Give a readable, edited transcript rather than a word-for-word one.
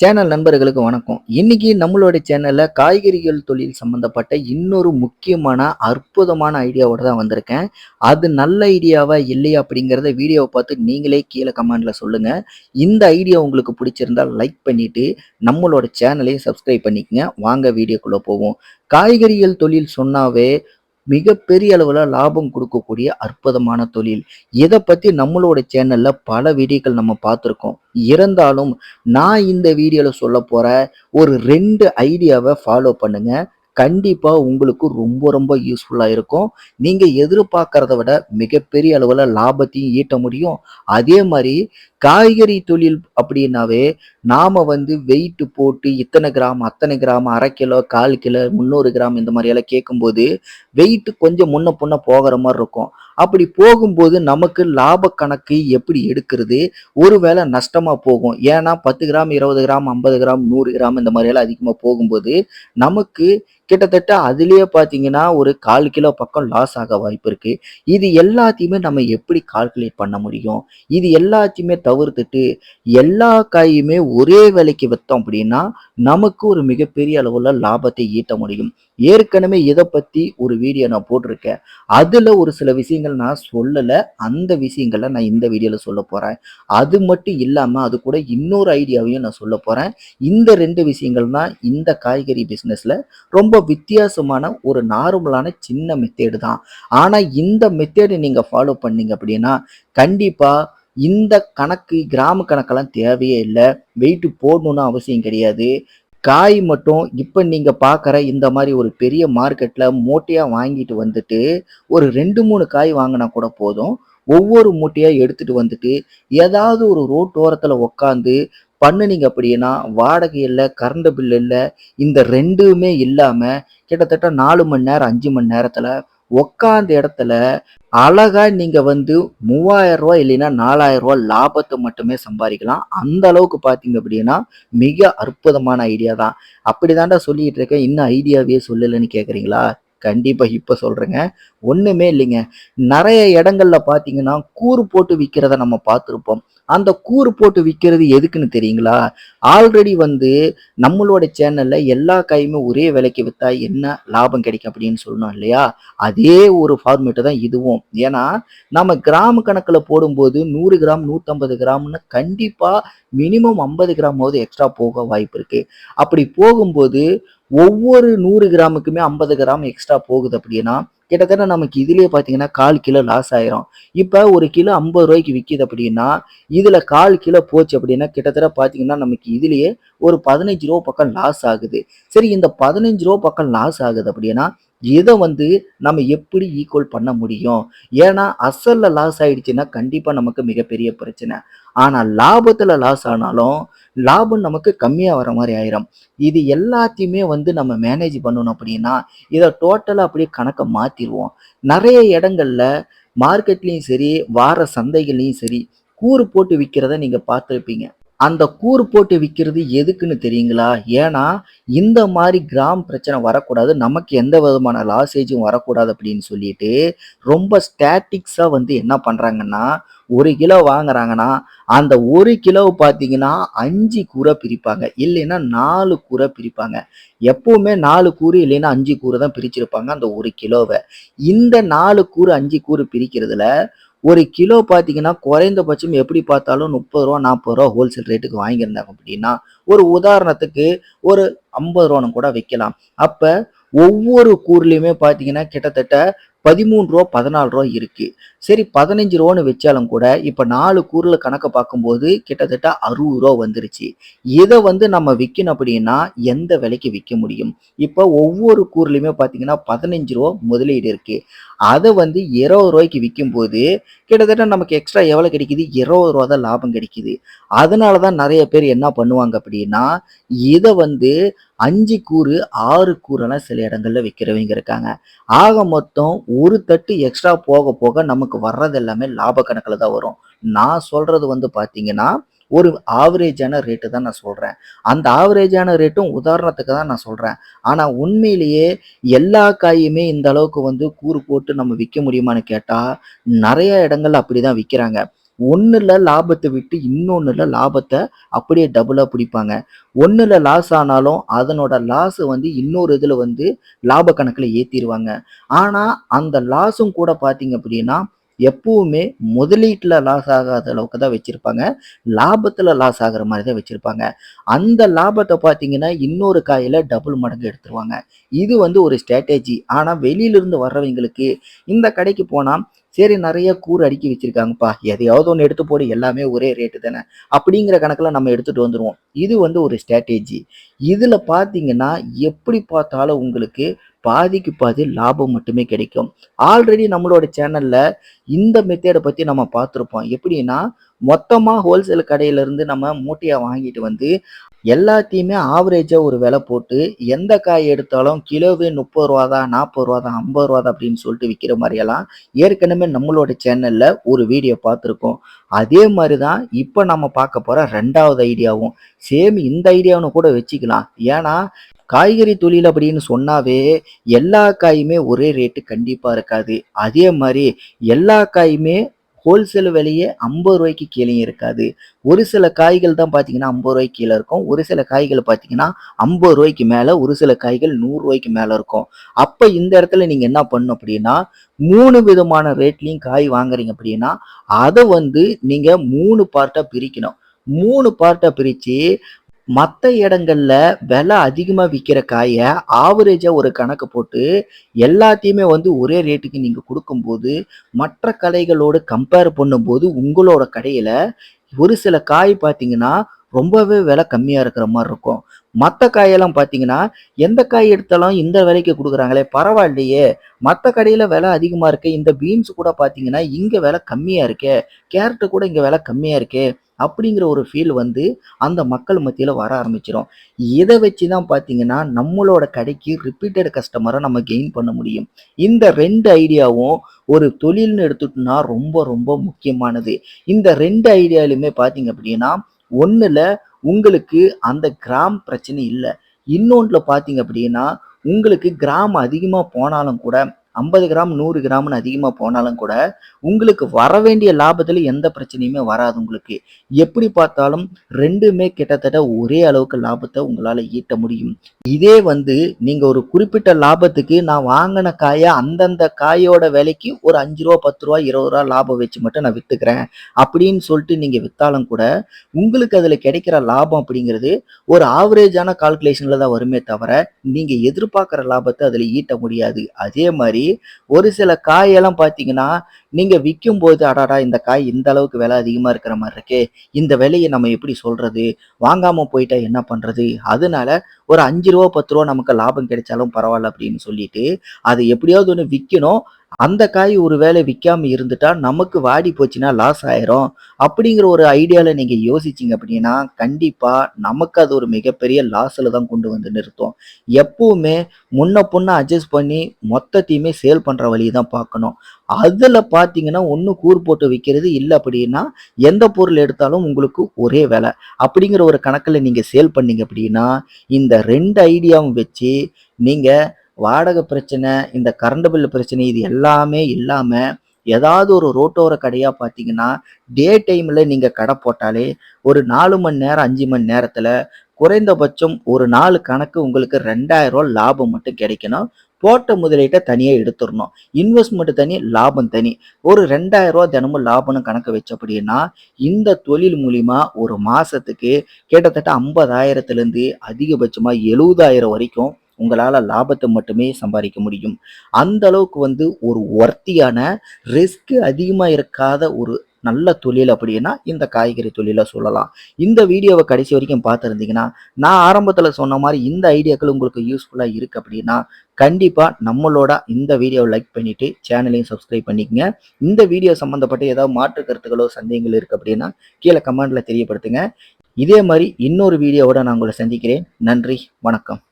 Channel நண்பர்களுக்கு வணக்கம். இன்னைக்கு நம்மளோட சேனல்ல காய்கறிகள் தொழில் சம்பந்தப்பட்ட இன்னொரு முக்கியமான அற்புதமான ஐடியாவோட தான் வந்திருக்கேன். அது நல்ல ஐடியாவா இல்லையா அப்படிங்கிறத வீடியோவை பார்த்து நீங்களே கீழே கமெண்ட்ல சொல்லுங்க. இந்த ஐடியா உங்களுக்கு பிடிச்சிருந்தா லைக் பண்ணிட்டு நம்மளோட சேனலையும் சப்ஸ்கிரைப் பண்ணிக்கங்க. வாங்க வீடியோக்குள்ள போவோம். காய்கறிகள் தொழில் சொன்னாவே மிகப்பெரிய அளவுல லாபம் கொடுக்கக்கூடிய அற்புதமான தொழில். இத பத்தி நம்மளோட சேனல்ல பல வீடியோக்கள் நம்ம பார்த்துருக்கோம். இருந்தாலும் நான் இந்த வீடியோல சொல்லப் போற ஒரு 2 ஐடியாவ ஃபாலோ பண்ணுங்க. கண்டிப்பா உங்களுக்கு ரொம்ப ரொம்ப யூஸ்ஃபுல்லா இருக்கும். நீங்க எதிர்பார்க்கிறத விட மிகப்பெரிய அளவுல லாபத்தையும் ஈட்ட முடியும். அதே மாரி காய்கறி தொழில் அப்படின்னாவே நாம வெயிட் போட்டு இத்தனை கிராம், அத்தனை கிராம், 1/2 கிலோ, 1/4 கிலோ, 300 கிராம் இந்த மாரி எல்லாம் கேட்கும்போது வெயிட் கொஞ்சம் முன்ன பின்ன போகிற மாரி இருக்கும். அப்படி போகும்போது நமக்கு லாப கணக்கு எப்படி எடுக்கிறது? ஒருவேளை நஷ்டமா போகும். ஏன்னா 10 கிராம், 20 கிராம், 50 கிராம், 100 கிராம் இந்த மாரியெல்லாம் அதிகமா போகும்போது, நமக்கு கிட்டத்தட்ட அதிலேயே பார்த்தீங்கன்னா, ஒரு 1/4 கிலோ பக்கம் லாஸ் ஆக வாய்ப்பு இருக்கு. இது எல்லாத்தையுமே நம்ம எப்படி கால்குலேட் பண்ண முடியும்? இது எல்லாத்தையுமே தவிர்த்துட்டு, எல்லா காயுமே ஒரே விலைக்கு வித்தோம் அப்படின்னா, நமக்கு ஒரு மிகப்பெரிய அளவுல லாபத்தை ஈட்ட முடியும். ஏற்கனவே இத பத்தி ஒரு வீடியோ நான் போட்டிருக்கேன். அதுல ஒரு சில விஷயங்கள் நான் சொல்லல. அந்த விஷயங்கள நான் இந்த வீடியோல சொல்லப் போறேன். அது மட்டும் இல்லாம, அது கூட இன்னொரு ஐடியாவையும் நான் சொல்லப் போறேன். இந்த 2 விஷயங்கள் தான் இந்த காய்கறி பிசினஸ்ல ரொம்ப வித்தியாசமான ஒரு நார்மலான சின்ன மெத்தேடு தான். ஆனா இந்த மெத்தேட நீங்க ஃபாலோ பண்ணீங்க அப்படின்னா, கண்டிப்பா இந்த கணக்கு கிராம் கணக்கெல்லாம் தேவையே இல்ல. வெயிட் போடணும்னு அவசியம் கிடையாது. காய் மட்டும் இப்ப நீங்க பார்க்குற இந்த மாரி ஒரு பெரிய மார்க்கெட்ல மூட்டையா வாங்கிட்டு வந்துட்டு, ஒரு 2, 3 காய் வாங்குனா கூட போதும். ஒவ்வொரு மூட்டையா எடுத்துட்டு வந்துட்டு, ஏதாவது ஒரு ரோட்டோரத்துல உட்காந்து பண்ணுனீங்க அப்படின்னா, வாடகை இல்ல, கரண்ட் பில் இல்ல, இந்த 2மே இல்லாம கிட்டத்தட்ட 4 மணி நேரம், 5 மணி நேரத்துல உட்காந்த இடத்துல அழகா நீங்க ரூ. 3000 இல்லைன்னா ரூ. 4000 லாபத்த மட்டுமே சம்பாரிக்கலாம். அந்த அளவுக்கு பார்த்தீங்க அப்படின்னா, மிக அற்புதமான ஐடியா தான். அப்படிதான்டா சொல்லிட்டு இருக்கேன். இன்னும் ஐடியாவே சொல்லலன்னு கேட்குறீங்களா? கண்டிப்பா இப்ப சொல்றேங்க. ஒண்ணுமே இல்லைங்க. நெறைய இடங்கள்ல பார்த்தீங்கன்னா, கூறு போட்டு விக்கிறத நம்ம பார்த்திருப்போம். அந்த கூறு போட்டு விக்கிறது எதுக்குன்னு தெரியுங்களா? ஆல்ரெடி நம்மளோட சேனல்ல எல்லா காயுமே ஒரே விலைக்கு வித்தா என்ன லாபம் கிடைக்கும் அப்படின்னு சொன்னோம் இல்லையா? அதே ஒரு ஃபார்மேட் தான் இதுவும். ஏன்னா, நம்ம கிராம் கணக்குல போடும்போது 100 கிராம், 150 கிராம்னு கண்டிப்பா மினிமம் 50 கிராமாவது எக்ஸ்ட்ரா போக வாய்ப்பு இருக்கு. அப்படி போகும்போது ஒவ்வொரு 100 கிராமுக்குமே 50 கிராம் எக்ஸ்ட்ரா போகுது அப்படின்னா, கிட்டத்தட்ட நமக்கு இதிலேயே பார்த்தீங்கன்னா 1/4 கிலோ லாஸ் ஆயிரும். இப்ப 1 கிலோ ரூ. 50க்கு விக்கிது அப்படின்னா, இதுல 1/4 கிலோ போச்சு அப்படின்னா, கிட்டத்தட்ட பார்த்தீங்கன்னா, நமக்கு இதிலேயே ஒரு ரூ. 15 பக்கம் லாஸ் ஆகுது. சரி இந்த ரூ. 15 பக்கம் லாஸ் ஆகுது அப்படின்னா, இத நம்ம எப்படி ஈக்குவல் பண்ண முடியும்? ஏன்னா, அசல்ல லாஸ் ஆயிடுச்சுன்னா, கண்டிப்பா நமக்கு மிகப்பெரிய பிரச்சனை. ஆனா, லாபத்துல லாஸ் ஆனாலும், லாபம் நமக்கு கம்மியா வர மாரி ஆயிரும். இது எல்லாத்தையுமே நம்ம மேனேஜ் பண்ணணும் அப்படின்னா, இத டோட்டலா அப்படியே கணக்க மாத்திருவோம். நெறைய இடங்கள்ல மார்க்கெட்லயும் சரி, வார சந்தைகள்லயும் சரி, கூறு போட்டு விக்கிறத நீங்க பார்த்திருப்பீங்க. அந்த கூறு போட்டு விக்கிறது எதுக்குன்னு தெரியுங்களா? ஏன்னா, இந்த மாரி கிராம் பிரச்சனை வரக்கூடாது. நமக்கு எந்த விதமான லாஸேஜும் வரக்கூடாது அப்படின்னு சொல்லிட்டு, ரொம்ப ஸ்டாட்டிக்ஸா என்ன பண்றாங்கன்னா, 1 கிலோ வாங்குறாங்கன்னா, அந்த 1 கிலோவ பார்த்தீங்கன்னா 5 கூறா பிரிப்பாங்க. இல்லைன்னா 4 கூறா பிரிப்பாங்க. எப்பவுமே 4 கூறு இல்லைன்னா 5 கூறு தான் பிரிச்சிருப்பாங்க அந்த 1 கிலோவ. இந்த 4 கூறு, 5 கூறு பிரிக்கிறதுல 1 கிலோ பார்த்தீங்கன்னா, குறைந்தபட்சம் எப்படி பார்த்தாலும் ரூ. 30 ரூ. 40 ஹோல்சேல் ரேட்டுக்கு வாங்கியிருந்தாங்க அப்படின்னா, ஒரு உதாரணத்துக்கு ஒரு ரூ. 50ன்னு கூட வைக்கலாம். அப்ப ஒவ்வொரு கூறுலயுமே பார்த்தீங்கன்னா, கிட்டத்தட்ட ரூ. 13 ரூ. 14 இருக்கு. சரி ரூ. 15ன்னு வச்சாலும் கூட, இப்ப 4 கூறுல கணக்க பார்க்கும்போது கிட்டத்தட்ட ரூ. 60 வந்துருச்சு. இத நம்ம விக்கணும் அப்படின்னா, எந்த விலைக்கு விக்க முடியும்? இப்ப ஒவ்வொரு கூறுலயுமே பார்த்தீங்கன்னா, ரூ. 15 முதலீடு இருக்கு. அத ரூ. 20க்கு விக்கும்போது, கிட்டத்தட்ட நமக்கு எக்ஸ்ட்ரா எவ்வளவு கிடைக்குது? ரூ. 20 தான் லாபம் கிடைக்குது. அதனால தான் நெறைய பேர் என்ன பண்ணுவாங்க அப்படின்னா, இத 5 கூறு, 6 கூறெல்லாம் சில இடங்கள்ல விக்கிறவங்க இருக்காங்க. ஆக மொத்தம் ஒரு தட்டு எக்ஸ்ட்ரா போக போக நமக்கு வர்றது எல்லாமே லாப கணக்குல தான் வரும். நான் சொல்றது பார்த்தீங்கன்னா, ஒரு ஆவரேஜான ரேட்டு தான் நான் சொல்றேன். அந்த ஆவரேஜான ரேட்டும் உதாரணத்துக்கு தான் நான் சொல்றேன். ஆனா உண்மையிலேயே எல்லா காயுமே இந்த அளவுக்கு கூறு போட்டு நம்ம விக்க முடியுமான்னு கேட்டா, நெறைய இடங்கள்ல அப்படிதான் விக்கிறாங்க. ஒண்ணுல லாபத்த விட்டு இன்னொன்னுல லாபத்த அப்படியே டபுளா பிடிப்பாங்க. ஒண்ணுல லாஸ் ஆனாலும் அதனோட லாஸ் வந்து இன்னொரு இதுல வந்து லாப கணக்குல ஏத்திருவாங்க. ஆனா அந்த லாஸும் கூட பார்த்தீங்க அப்படின்னா, எப்பவுமே முதலீட்டுல லாஸ் ஆகாத அளவுக்கு தான் வச்சிருப்பாங்க. லாபத்துல லாஸ் ஆகுற மாரி தான் வச்சிருப்பாங்க. அந்த லாபத்த பார்த்தீங்கன்னா, இன்னொரு காயில டபுள் மடங்கு எடுத்துருவாங்க. இது வந்து ஒரு ஸ்ட்ராட்டஜி. ஆனா வெளியிலிருந்து வர்றவங்களுக்கு இந்த கடைக்கு போனா, சரி நெறைய கூறு அடுக்கி வச்சிருக்காங்கப்பா. எதையாவது ஒண்ணு எடுத்து போடு எல்லாமே ஒரே ரேட்டு தானே. அப்படிங்கிற கணக்குல நம்ம எடுத்துட்டு வந்துருவோம். இது வந்து ஒரு ஸ்ட்ராட்டஜி. இதுல பார்த்தீங்கன்னா, எப்படி பார்த்தாலும் உங்களுக்கு பாதிக்கு பாதி லாபம் மட்டுமே கிடைக்கும். ஆல்ரெடி நம்மளோட சேனல்ல இந்த மெத்தேட பத்தி நம்ம பார்த்திருப்போம். எப்படின்னா, மொத்தமா ஹோல்சேல் கடையிலிருந்து நம்ம மூட்டையா வாங்கிட்டு வந்து எல்லாத்தையுமே ஆவரேஜா ஒரு விலை போட்டு, எந்த காய் எடுத்தாலும் கிலோவே ரூ. 30 தான், ரூ. 40 தான், ரூ. 50 தான் அப்படின்னு சொல்லிட்டு விக்கிற மாரியெல்லாம் ஏற்கனவே நம்மளோட சேனல்ல ஒரு வீடியோ பார்த்திருக்கோம். அதே மாரி தான் இப்ப நம்ம பார்க்க போற 2வது ஐடியாவும். சேம் இந்த ஐடியான்னு கூட வச்சுக்கலாம். ஏன்னா, காய்கறி தொழில் அப்படின்னு சொன்னாவே எல்லா காயுமே ஒரே ரேட்டு கண்டிப்பா இருக்காது. அதே மாரி எல்லா காயுமே ஹோல்சேல் விலையே ரூ. 50க்கு கீழயும் இருக்காது. ஒரு சில காய்கள் தான் பார்த்தீங்கன்னா ரூ. 50 கீழ இருக்கும். ஒரு சில காய்கள் பார்த்தீங்கன்னா ரூ. 50 மேல, ஒரு சில காய்கள் ரூ. 100 மேல இருக்கும். அப்ப இந்த இடத்துல நீங்க என்ன பண்ணணும் அப்படின்னா, 3 விதமான ரேட்லயும் காய் வாங்குறீங்க அப்படின்னா, அத வந்து நீங்க 3 பார்ட்டா பிரிக்கணும். 3 பார்ட்டா பிரிச்சு மத்த இடங்கள்ல விலை அதிகமா விக்கிற காய ஆவரேஜா ஒரு கணக்கு போட்டு எல்லாத்தையுமே வந்து ஒரே ரேட்டுக்கு நீங்க குடுக்கும்போது, மற்ற கடைகளோடு கம்பேர் பண்ணும்போது உங்களோட கடையில ஒரு சில காய் பார்த்தீங்கன்னா, ரொம்பவே விலை கம்மியா இருக்கிற மாரி இருக்கும். மத்த காயெல்லாம் பார்த்தீங்கன்னா, எந்த காய் எடுத்தாலும் இந்த விலைக்கு குடுக்குறாங்களே பரவாயில்லையே! மத்த கடையில விலை அதிகமா இருக்கே. இந்த பீன்ஸ் கூட பார்த்தீங்கன்னா, இங்க விலை கம்மியா இருக்கே. கேரட் கூட இங்க விலை கம்மியா இருக்கே. அப்படிங்கிற ஒரு ஃபீல் வந்து அந்த மக்கள் மத்தியில வர ஆரம்பிச்சுரும். இத வச்சு தான் பார்த்தீங்கன்னா, நம்மளோட கடைக்கு ரிப்பீட்டட் கஸ்டமர நம்ம கெயின் பண்ண முடியும். இந்த 2 ஐடியாவும் ஒரு தொழில்னு எடுத்துட்டோம்னா ரொம்ப ரொம்ப முக்கியமானது. இந்த 2 ஐடியாலயுமே பார்த்தீங்க அப்படின்னா, ஒண்ணுல உங்களுக்கு அந்த கிராம் பிரச்சனை இல்ல. இன்னொன்ல பார்த்தீங்க அப்படின்னா, உங்களுக்கு கிராம் அதிகமா போனாலும் கூட 50 கிராம், 100 கிராம்னு அதிகமா போனாலும் கூட, உங்களுக்கு வரவேண்டிய லாபத்துல எந்த பிரச்சனையுமே வராது உங்களுக்கு. எப்படி பார்த்தாலும் 2மே கிட்டத்தட்ட ஒரே அளவுக்கு லாபத்த உங்களால ஈட்ட முடியும். இதே வந்து நீங்க ஒரு குறிப்பிட்ட லாபத்துக்கு நான் வாங்குன காய அந்தந்த காயோட விலைக்கு ஒரு ரூ. 5, ரூ. 10, ரூ. 20 லாபம் வச்சு மட்டும் நான் வித்துக்கிறேன். அப்படின்னு சொல்லிட்டு நீங்க வித்தாலும் கூட, உங்களுக்கு அதுல கிடைக்கிற லாபம் அப்படிங்கிறது ஒரு ஆவரேஜான கால்குலேஷன்ல தான் வருமே தவிர, நீங்க எதிர்பார்க்கிற லாபத்த அதுல ஈட்ட முடியாது. அதே மாரி ஒரு சில காயெல்லாம் பார்த்தீங்கன்னா, நீங்க விக்கும்போது, "அடடா! இந்த காய் இந்த அளவுக்கு விலை அதிகமா இருக்கிற மாரி இருக்கே. இந்த விலைய நம்ம எப்படி சொல்றது? வாங்காம போயிட்டா என்ன பண்றது?" அதனால ஒரு ரூ. 5 ரூ. 10 நமக்கு லாபம் கிடைச்சாலும் பரவால்ல அப்படின்னு சொல்லிட்டு, அத எப்படியாவது ஒண்ணு விக்கணும். அந்த காய் ஒரு வேளை விக்காம இருந்துட்டா, நமக்கு வாடி போச்சுன்னா லாஸ் ஆயிரும். அப்படிங்கிற ஒரு ஐடியால நீங்க யோசிச்சீங்க அப்படின்னா, கண்டிப்பா நமக்கு அது ஒரு மிகப்பெரிய லாஸ்ல தான் கொண்டு வந்து நிறுத்தும். எப்பவுமே முன்ன பின்ன அட்ஜஸ்ட் பண்ணி மொத்தத்தையுமே சேல் பண்ற வழிய தான் பார்க்கணும். அதுல பார்த்தீங்கன்னா, ஒண்ணு கூறு போட்டு விக்கிறது, இல்ல அப்படின்னா எந்த பொருள் எடுத்தாலும் உங்களுக்கு ஒரே விலை. அப்படிங்கிற ஒரு கணக்குல நீங்க சேல் பண்ணீங்க அப்படின்னா, இந்த 2 ஐடியாவும் வச்சு நீங்க வாடகை பிரச்சனை, இந்த கரண்ட் பில் பிரச்சனை இது எல்லாமே இல்லாம, ஏதாவது ஒரு ரோட்டோர கடையா பார்த்தீங்கன்னா, டே டைம்ல நீங்க கடை போட்டாலே, ஒரு 4 மணி நேரம், 5 மணி நேரத்துல குறைந்தபட்சம் ஒரு நாள் கணக்கு உங்களுக்கு ரூ. 2000 லாபம் மட்டும் கிடைக்கணும். போட்ட முதலீட்ட தனியா எடுத்துறணும். இன்வெஸ்ட்மெண்ட் தனி, லாபம் தனி. ஒரு ரூ. 2000 தினமும் லாபம்னு கணக்கு வச்சு அப்படின்னா, இந்த தொழில் மூலியமா ஒரு மாசத்துக்கு கிட்டத்தட்ட 50,000த்திலிருந்து அதிகபட்சமா 70,000 வரைக்கும் உங்களால லாபத்த மட்டுமே சம்பாதிக்க முடியும். அந்த அளவுக்கு வந்து ஒரு வொர்த்தியான ரிஸ்க் அதிகமா இருக்காத ஒரு நல்ல தொழில் அப்படின்னா இந்த காய்கறி தொழில சொல்லலாம். இந்த வீடியோவ கடைசி வரைக்கும் பார்த்திருந்தீங்கன்னா, நான் ஆரம்பத்துல சொன்ன மாரி இந்த ஐடியாக்கள் உங்களுக்கு யூஸ்ஃபுல்லா இருக்கு அப்படின்னா, கண்டிப்பா நம்மளோட இந்த வீடியோவ லைக் பண்ணிட்டு சேனலையும் சப்ஸ்கிரைப் பண்ணிக்கங்க. இந்த வீடியோ சம்பந்தப்பட்ட ஏதாவது மாற்று கருத்துக்களோ, சந்தேகங்கள் இருக்கு அப்படின்னா, கீழ கமெண்ட்ல தெரியப்படுத்துங்க. இதே மாரி இன்னொரு வீடியோவோட நான் உங்கள சந்திக்கிறேன். நன்றி, வணக்கம்.